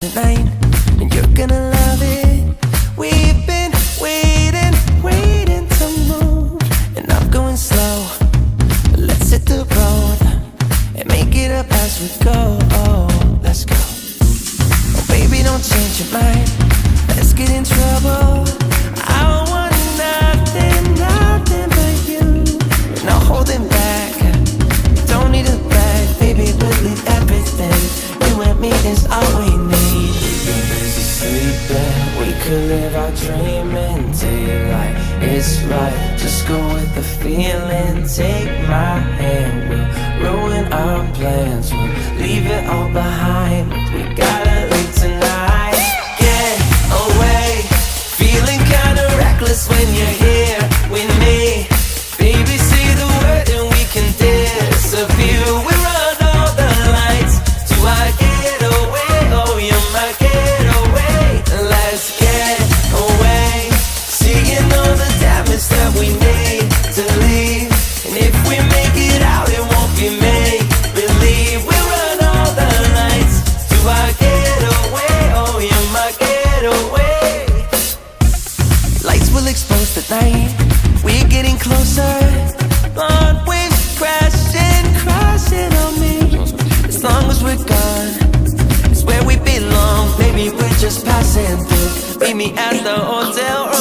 tonight, and you're gonna love it. We've been waiting to move, and I'm going slow. Let's hit the road and make it up as we go. Oh, let's go. Oh, baby, don't change your mind. Let's get in trouble. I want nothing but you. No holding back. Don't need a bag, baby. We'll leave everything. You and me is all we need. We've been busy sleeping. We could live our dream in daylight. It's right. Just go with the feeling. Take my hand. We'll ruin our plans. We'll leave it all behind. We gotta leave tonight. Get away. Feeling kinda reckless when you're here with me. Baby, say the word and we can disappear. We run all the lights to our getaway. Oh, you're my getaway. Let's get away. Seeing all the damage that we need to leave. And if we make it out, it won't be make believe. We run all the lights to our getaway. Oh, you're my getaway. Lights will expose the night. We're getting closer. Blonde waves crashing on me. As long as we're gone, it's where we belong. Baby, we're just passing through. Meet me at the hotel.